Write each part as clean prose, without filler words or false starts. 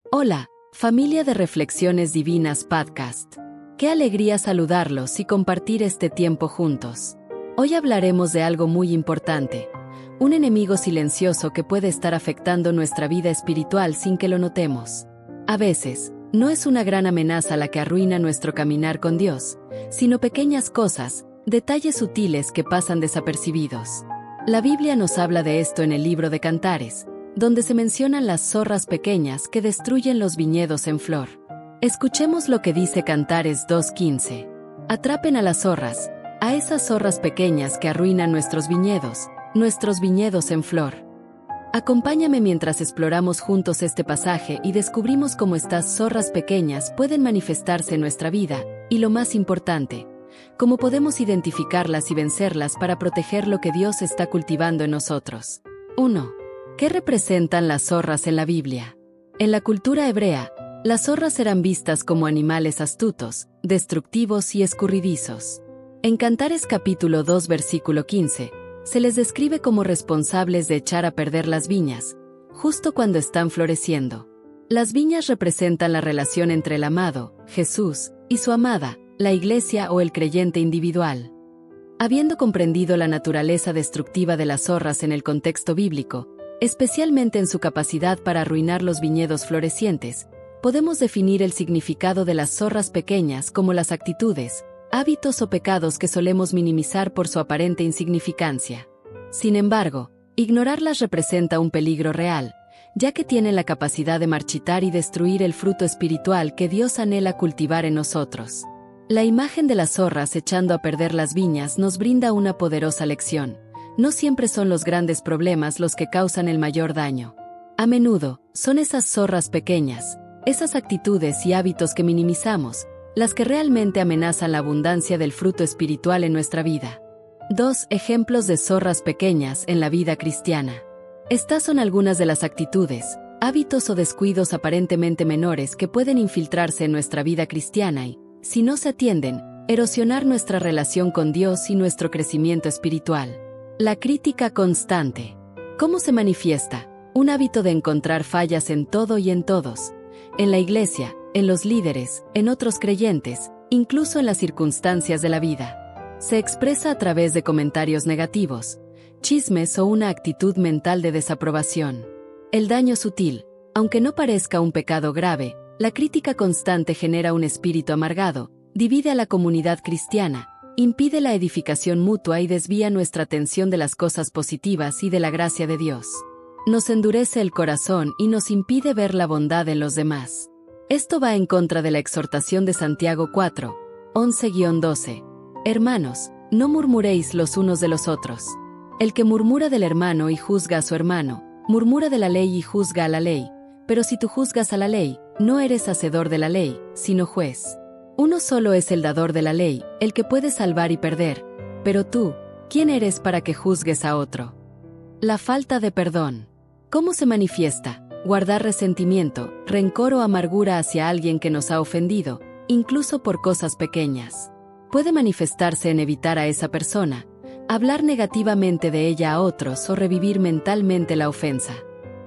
Hola, familia de Reflexiones Divinas Podcast. Qué alegría saludarlos y compartir este tiempo juntos. Hoy hablaremos de algo muy importante, un enemigo silencioso que puede estar afectando nuestra vida espiritual sin que lo notemos. A veces, no es una gran amenaza la que arruina nuestro caminar con Dios, sino pequeñas cosas, detalles sutiles que pasan desapercibidos. La Biblia nos habla de esto en el libro de Cantares, donde se mencionan las zorras pequeñas que destruyen los viñedos en flor. Escuchemos lo que dice Cantares 2:15. Atrapen a las zorras, a esas zorras pequeñas que arruinan nuestros viñedos en flor. Acompáñame mientras exploramos juntos este pasaje y descubrimos cómo estas zorras pequeñas pueden manifestarse en nuestra vida, y lo más importante, cómo podemos identificarlas y vencerlas para proteger lo que Dios está cultivando en nosotros. 1. ¿Qué representan las zorras en la Biblia? En la cultura hebrea, las zorras eran vistas como animales astutos, destructivos y escurridizos. En Cantares capítulo 2 versículo 15, se les describe como responsables de echar a perder las viñas, justo cuando están floreciendo. Las viñas representan la relación entre el amado, Jesús, y su amada, la iglesia o el creyente individual. Habiendo comprendido la naturaleza destructiva de las zorras en el contexto bíblico, especialmente en su capacidad para arruinar los viñedos florecientes, podemos definir el significado de las zorras pequeñas como las actitudes, hábitos o pecados que solemos minimizar por su aparente insignificancia. Sin embargo, ignorarlas representa un peligro real, ya que tienen la capacidad de marchitar y destruir el fruto espiritual que Dios anhela cultivar en nosotros. La imagen de las zorras echando a perder las viñas nos brinda una poderosa lección. No siempre son los grandes problemas los que causan el mayor daño. A menudo, son esas zorras pequeñas, esas actitudes y hábitos que minimizamos, las que realmente amenazan la abundancia del fruto espiritual en nuestra vida. 2 ejemplos de zorras pequeñas en la vida cristiana. Estas son algunas de las actitudes, hábitos o descuidos aparentemente menores que pueden infiltrarse en nuestra vida cristiana y, si no se atienden, erosionar nuestra relación con Dios y nuestro crecimiento espiritual. La crítica constante. ¿Cómo se manifiesta? Un hábito de encontrar fallas en todo y en todos. En la iglesia, en los líderes, en otros creyentes, incluso en las circunstancias de la vida. Se expresa a través de comentarios negativos, chismes o una actitud mental de desaprobación. El daño sutil. Aunque no parezca un pecado grave, la crítica constante genera un espíritu amargado, divide a la comunidad cristiana, impide la edificación mutua y desvía nuestra atención de las cosas positivas y de la gracia de Dios. Nos endurece el corazón y nos impide ver la bondad en los demás. Esto va en contra de la exhortación de Santiago 4, 11-12. Hermanos, no murmuréis los unos de los otros. El que murmura del hermano y juzga a su hermano, murmura de la ley y juzga a la ley, pero si tú juzgas a la ley, no eres hacedor de la ley, sino juez. Uno solo es el dador de la ley, el que puede salvar y perder. Pero tú, ¿quién eres para que juzgues a otro? La falta de perdón. ¿Cómo se manifiesta? Guardar resentimiento, rencor o amargura hacia alguien que nos ha ofendido, incluso por cosas pequeñas. Puede manifestarse en evitar a esa persona, hablar negativamente de ella a otros o revivir mentalmente la ofensa.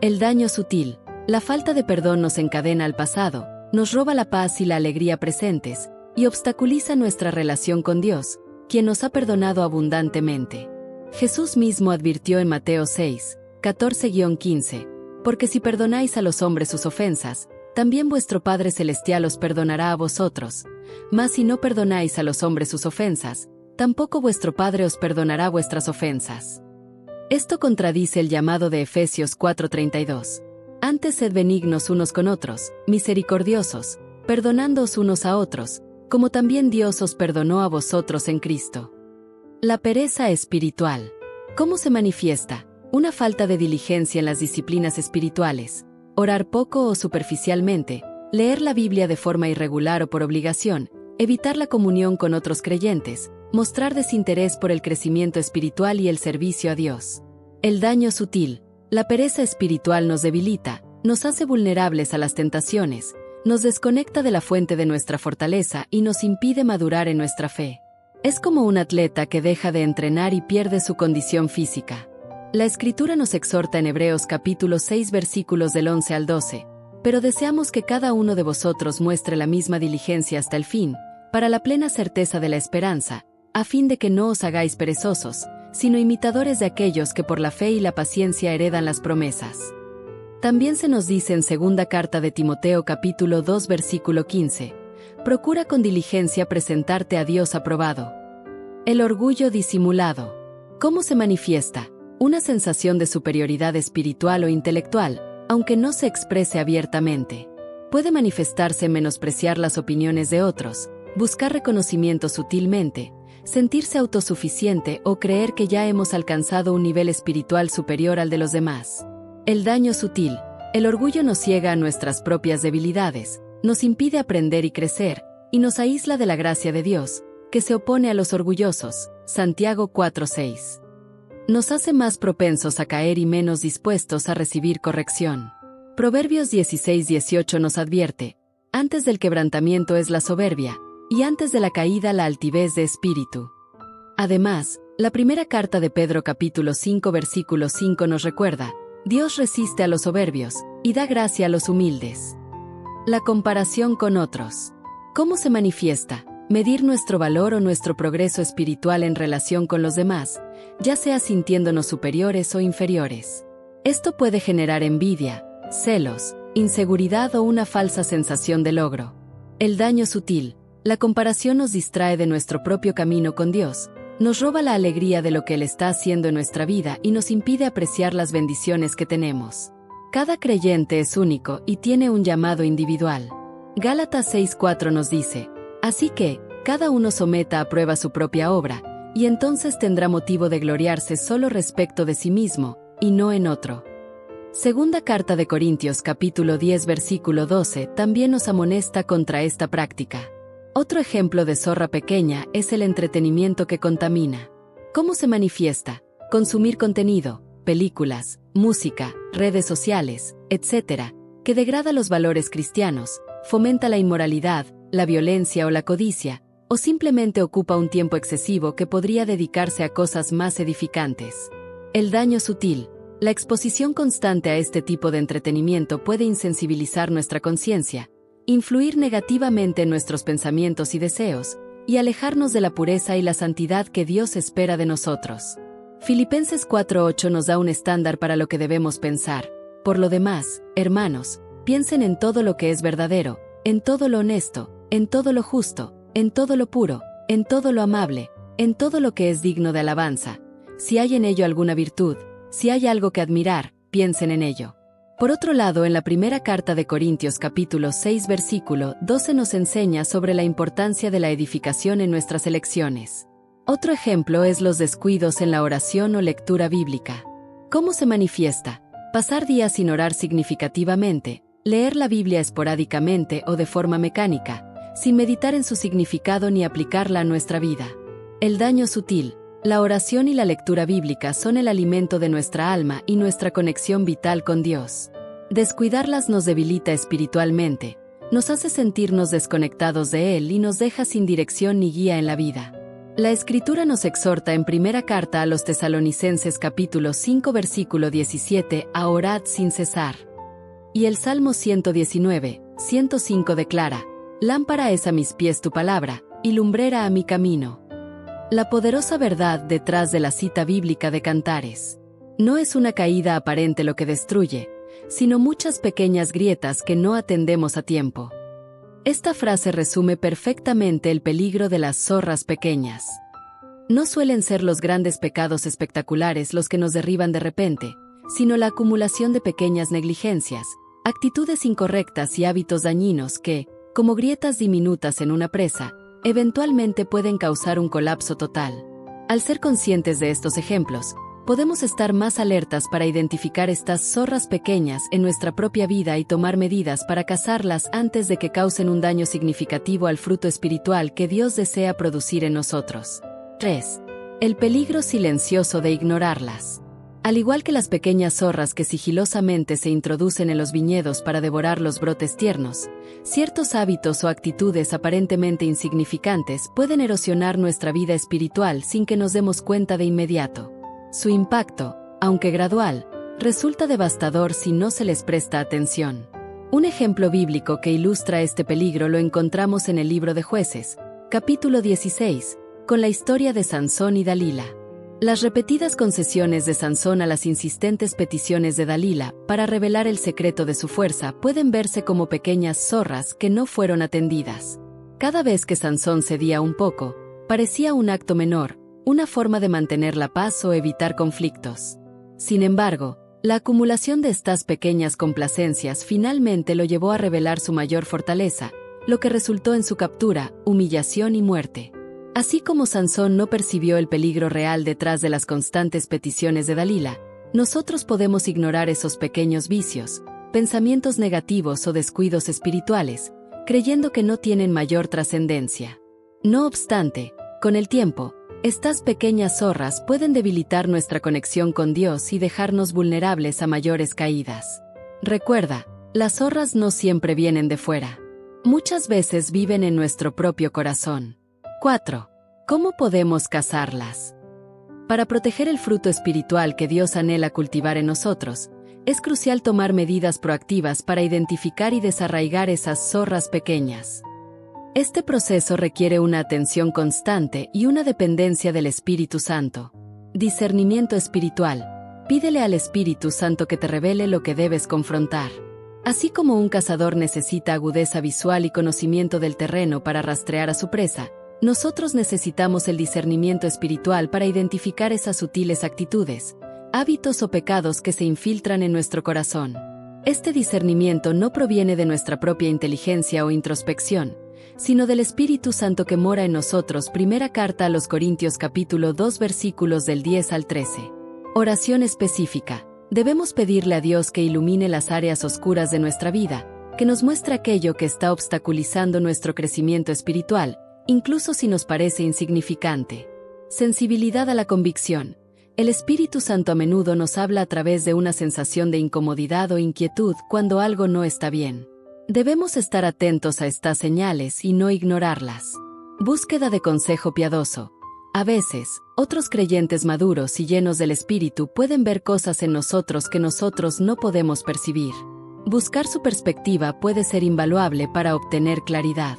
El daño sutil. La falta de perdón nos encadena al pasado, nos roba la paz y la alegría presentes, y obstaculiza nuestra relación con Dios, quien nos ha perdonado abundantemente. Jesús mismo advirtió en Mateo 6, 14-15, porque si perdonáis a los hombres sus ofensas, también vuestro Padre Celestial os perdonará a vosotros, mas si no perdonáis a los hombres sus ofensas, tampoco vuestro Padre os perdonará vuestras ofensas. Esto contradice el llamado de Efesios 4:32. Antes sed benignos unos con otros, misericordiosos, perdonándoos unos a otros, como también Dios os perdonó a vosotros en Cristo. La pereza espiritual. ¿Cómo se manifiesta? Una falta de diligencia en las disciplinas espirituales, orar poco o superficialmente, leer la Biblia de forma irregular o por obligación, evitar la comunión con otros creyentes, mostrar desinterés por el crecimiento espiritual y el servicio a Dios. El daño sutil. La pereza espiritual nos debilita, nos hace vulnerables a las tentaciones, nos desconecta de la fuente de nuestra fortaleza y nos impide madurar en nuestra fe. Es como un atleta que deja de entrenar y pierde su condición física. La Escritura nos exhorta en Hebreos capítulo 6 versículos del 11 al 12. pero deseamos que cada uno de vosotros muestre la misma diligencia hasta el fin, para la plena certeza de la esperanza, a fin de que no os hagáis perezosos, sino imitadores de aquellos que por la fe y la paciencia heredan las promesas. También se nos dice en segunda carta de Timoteo capítulo 2 versículo 15, procura con diligencia presentarte a Dios aprobado. El orgullo disimulado. ¿Cómo se manifiesta? Una sensación de superioridad espiritual o intelectual, aunque no se exprese abiertamente. Puede manifestarse en menospreciar las opiniones de otros, buscar reconocimiento sutilmente, sentirse autosuficiente o creer que ya hemos alcanzado un nivel espiritual superior al de los demás. El daño sutil. El orgullo nos ciega a nuestras propias debilidades, nos impide aprender y crecer, y nos aísla de la gracia de Dios, que se opone a los orgullosos. Santiago 4:6. Nos hace más propensos a caer y menos dispuestos a recibir corrección. Proverbios 16:18 nos advierte, antes del quebrantamiento es la soberbia, y antes de la caída la altivez de espíritu. Además, la primera carta de Pedro capítulo 5 versículo 5 nos recuerda, Dios resiste a los soberbios, y da gracia a los humildes. La comparación con otros. ¿Cómo se manifiesta? Medir nuestro valor o nuestro progreso espiritual en relación con los demás, ya sea sintiéndonos superiores o inferiores. Esto puede generar envidia, celos, inseguridad o una falsa sensación de logro. El daño sutil. La comparación nos distrae de nuestro propio camino con Dios, nos roba la alegría de lo que Él está haciendo en nuestra vida y nos impide apreciar las bendiciones que tenemos. Cada creyente es único y tiene un llamado individual. Gálatas 6:4 nos dice, así que, cada uno someta a prueba su propia obra, y entonces tendrá motivo de gloriarse solo respecto de sí mismo, y no en otro. Segunda carta de Corintios capítulo 10 versículo 12 también nos amonesta contra esta práctica. Otro ejemplo de zorra pequeña es el entretenimiento que contamina. ¿Cómo se manifiesta? Consumir contenido, películas, música, redes sociales, etc., que degrada los valores cristianos, fomenta la inmoralidad, la violencia o la codicia, o simplemente ocupa un tiempo excesivo que podría dedicarse a cosas más edificantes. El daño sutil. La exposición constante a este tipo de entretenimiento puede insensibilizar nuestra conciencia, influir negativamente en nuestros pensamientos y deseos, y alejarnos de la pureza y la santidad que Dios espera de nosotros. Filipenses 4:8 nos da un estándar para lo que debemos pensar. Por lo demás, hermanos, piensen en todo lo que es verdadero, en todo lo honesto, en todo lo justo, en todo lo puro, en todo lo amable, en todo lo que es digno de alabanza. Si hay en ello alguna virtud, si hay algo que admirar, piensen en ello. Por otro lado, en la primera carta de Corintios capítulo 6 versículo 12 nos enseña sobre la importancia de la edificación en nuestras elecciones. Otro ejemplo es los descuidos en la oración o lectura bíblica. ¿Cómo se manifiesta? Pasar días sin orar significativamente, leer la Biblia esporádicamente o de forma mecánica, sin meditar en su significado ni aplicarla a nuestra vida. El daño sutil. La oración y la lectura bíblica son el alimento de nuestra alma y nuestra conexión vital con Dios. Descuidarlas nos debilita espiritualmente, nos hace sentirnos desconectados de Él y nos deja sin dirección ni guía en la vida. La Escritura nos exhorta en primera carta a los Tesalonicenses capítulo 5 versículo 17 a orad sin cesar. Y el Salmo 119, 105 declara, lámpara es a mis pies tu palabra, y lumbrera a mi camino. La poderosa verdad detrás de la cita bíblica de Cantares. No es una caída aparente lo que destruye, sino muchas pequeñas grietas que no atendemos a tiempo. Esta frase resume perfectamente el peligro de las zorras pequeñas. No suelen ser los grandes pecados espectaculares los que nos derriban de repente, sino la acumulación de pequeñas negligencias, actitudes incorrectas y hábitos dañinos que, como grietas diminutas en una presa, eventualmente pueden causar un colapso total. Al ser conscientes de estos ejemplos, podemos estar más alertas para identificar estas zorras pequeñas en nuestra propia vida y tomar medidas para cazarlas antes de que causen un daño significativo al fruto espiritual que Dios desea producir en nosotros. 3. El peligro silencioso de ignorarlas. Al igual que las pequeñas zorras que sigilosamente se introducen en los viñedos para devorar los brotes tiernos, ciertos hábitos o actitudes aparentemente insignificantes pueden erosionar nuestra vida espiritual sin que nos demos cuenta de inmediato. Su impacto, aunque gradual, resulta devastador si no se les presta atención. Un ejemplo bíblico que ilustra este peligro lo encontramos en el libro de Jueces, capítulo 16, con la historia de Sansón y Dalila. Las repetidas concesiones de Sansón a las insistentes peticiones de Dalila para revelar el secreto de su fuerza pueden verse como pequeñas zorras que no fueron atendidas. Cada vez que Sansón cedía un poco, parecía un acto menor, una forma de mantener la paz o evitar conflictos. Sin embargo, la acumulación de estas pequeñas complacencias finalmente lo llevó a revelar su mayor fortaleza, lo que resultó en su captura, humillación y muerte. Así como Sansón no percibió el peligro real detrás de las constantes peticiones de Dalila, nosotros podemos ignorar esos pequeños vicios, pensamientos negativos o descuidos espirituales, creyendo que no tienen mayor trascendencia. No obstante, con el tiempo, estas pequeñas zorras pueden debilitar nuestra conexión con Dios y dejarnos vulnerables a mayores caídas. Recuerda, las zorras no siempre vienen de fuera. Muchas veces viven en nuestro propio corazón. 4. ¿Cómo podemos cazarlas? Para proteger el fruto espiritual que Dios anhela cultivar en nosotros, es crucial tomar medidas proactivas para identificar y desarraigar esas zorras pequeñas. Este proceso requiere una atención constante y una dependencia del Espíritu Santo. Discernimiento espiritual. Pídele al Espíritu Santo que te revele lo que debes confrontar. Así como un cazador necesita agudeza visual y conocimiento del terreno para rastrear a su presa, nosotros necesitamos el discernimiento espiritual para identificar esas sutiles actitudes, hábitos o pecados que se infiltran en nuestro corazón. Este discernimiento no proviene de nuestra propia inteligencia o introspección, sino del Espíritu Santo que mora en nosotros. Primera carta a los Corintios capítulo 2 versículos del 10 al 13. Oración específica. Debemos pedirle a Dios que ilumine las áreas oscuras de nuestra vida, que nos muestre aquello que está obstaculizando nuestro crecimiento espiritual, incluso si nos parece insignificante. Sensibilidad a la convicción. El Espíritu Santo a menudo nos habla a través de una sensación de incomodidad o inquietud cuando algo no está bien. Debemos estar atentos a estas señales y no ignorarlas. Búsqueda de consejo piadoso. A veces, otros creyentes maduros y llenos del Espíritu pueden ver cosas en nosotros que nosotros no podemos percibir. Buscar su perspectiva puede ser invaluable para obtener claridad.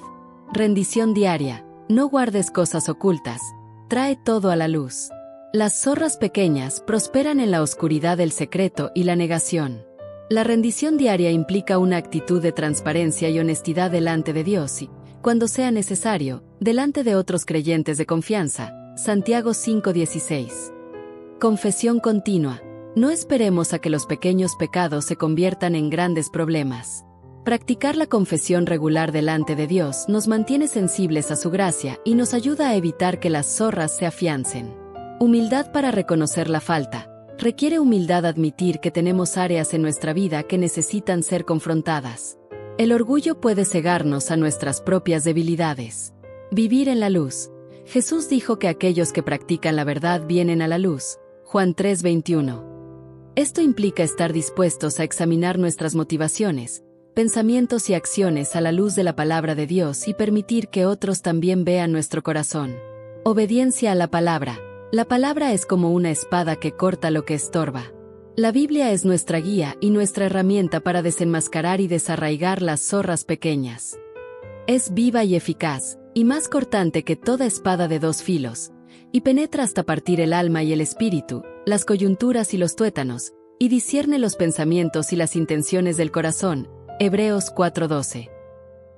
Rendición diaria. No guardes cosas ocultas. Trae todo a la luz. Las zorras pequeñas prosperan en la oscuridad del secreto y la negación. La rendición diaria implica una actitud de transparencia y honestidad delante de Dios y, cuando sea necesario, delante de otros creyentes de confianza. Santiago 5:16. Confesión continua. No esperemos a que los pequeños pecados se conviertan en grandes problemas. Practicar la confesión regular delante de Dios nos mantiene sensibles a su gracia y nos ayuda a evitar que las zorras se afiancen. Humildad para reconocer la falta. Requiere humildad admitir que tenemos áreas en nuestra vida que necesitan ser confrontadas. El orgullo puede cegarnos a nuestras propias debilidades. Vivir en la luz. Jesús dijo que aquellos que practican la verdad vienen a la luz. Juan 3:21. Esto implica estar dispuestos a examinar nuestras motivaciones, pensamientos y acciones a la luz de la palabra de Dios y permitir que otros también vean nuestro corazón. Obediencia a la palabra. La palabra es como una espada que corta lo que estorba. La Biblia es nuestra guía y nuestra herramienta para desenmascarar y desarraigar las zorras pequeñas. Es viva y eficaz, y más cortante que toda espada de dos filos, y penetra hasta partir el alma y el espíritu, las coyunturas y los tuétanos, y discierne los pensamientos y las intenciones del corazón. Hebreos 4:12.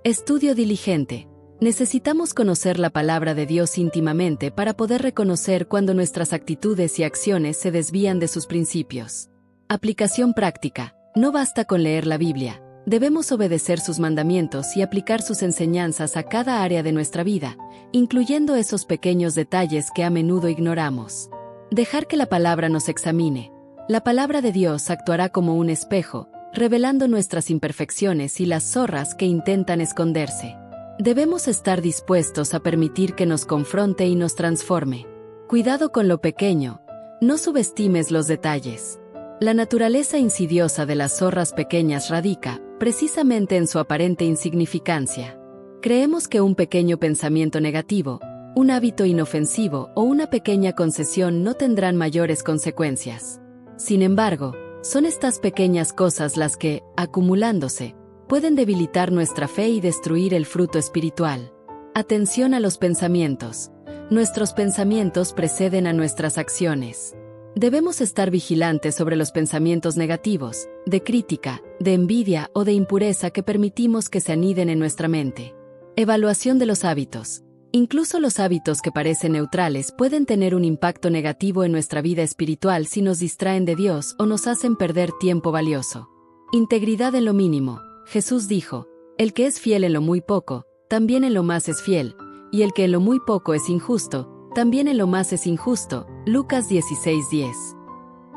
Estudio diligente. Necesitamos conocer la palabra de Dios íntimamente para poder reconocer cuando nuestras actitudes y acciones se desvían de sus principios. Aplicación práctica. No basta con leer la Biblia. Debemos obedecer sus mandamientos y aplicar sus enseñanzas a cada área de nuestra vida, incluyendo esos pequeños detalles que a menudo ignoramos. Dejar que la palabra nos examine. La palabra de Dios actuará como un espejo, revelando nuestras imperfecciones y las zorras que intentan esconderse. Debemos estar dispuestos a permitir que nos confronte y nos transforme. Cuidado con lo pequeño. No subestimes los detalles. La naturaleza insidiosa de las zorras pequeñas radica, precisamente en su aparente insignificancia. Creemos que un pequeño pensamiento negativo, un hábito inofensivo o una pequeña concesión no tendrán mayores consecuencias. Sin embargo, son estas pequeñas cosas las que, acumulándose, pueden debilitar nuestra fe y destruir el fruto espiritual. Atención a los pensamientos. Nuestros pensamientos preceden a nuestras acciones. Debemos estar vigilantes sobre los pensamientos negativos, de crítica, de envidia o de impureza que permitimos que se aniden en nuestra mente. Evaluación de los hábitos. Incluso los hábitos que parecen neutrales pueden tener un impacto negativo en nuestra vida espiritual si nos distraen de Dios o nos hacen perder tiempo valioso. Integridad en lo mínimo. Jesús dijo: el que es fiel en lo muy poco, también en lo más es fiel, y el que en lo muy poco es injusto, también en lo más es injusto. Lucas 16:10.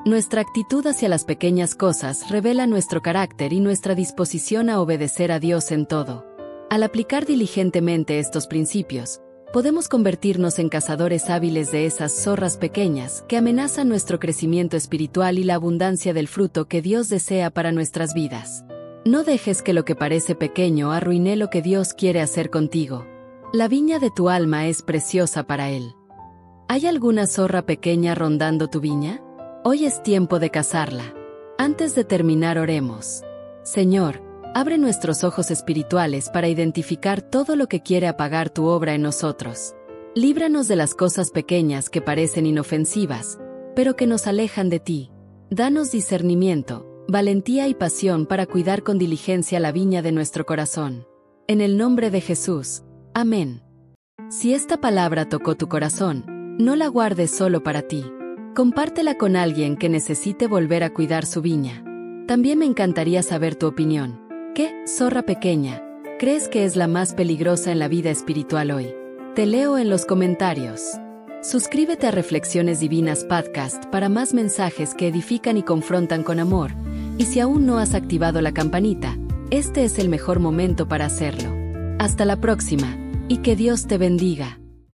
Nuestra actitud hacia las pequeñas cosas revela nuestro carácter y nuestra disposición a obedecer a Dios en todo. Al aplicar diligentemente estos principios, podemos convertirnos en cazadores hábiles de esas zorras pequeñas que amenazan nuestro crecimiento espiritual y la abundancia del fruto que Dios desea para nuestras vidas. No dejes que lo que parece pequeño arruine lo que Dios quiere hacer contigo. La viña de tu alma es preciosa para Él. ¿Hay alguna zorra pequeña rondando tu viña? Hoy es tiempo de cazarla. Antes de terminar, oremos. Señor, abre nuestros ojos espirituales para identificar todo lo que quiere apagar tu obra en nosotros. Líbranos de las cosas pequeñas que parecen inofensivas, pero que nos alejan de ti. Danos discernimiento, valentía y pasión para cuidar con diligencia la viña de nuestro corazón. En el nombre de Jesús. Amén. Si esta palabra tocó tu corazón, no la guardes solo para ti. Compártela con alguien que necesite volver a cuidar su viña. También me encantaría saber tu opinión. ¿Qué zorra pequeña crees que es la más peligrosa en la vida espiritual hoy? Te leo en los comentarios. Suscríbete a Reflexiones Divinas Podcast para más mensajes que edifican y confrontan con amor. Y si aún no has activado la campanita, este es el mejor momento para hacerlo. Hasta la próxima, y que Dios te bendiga.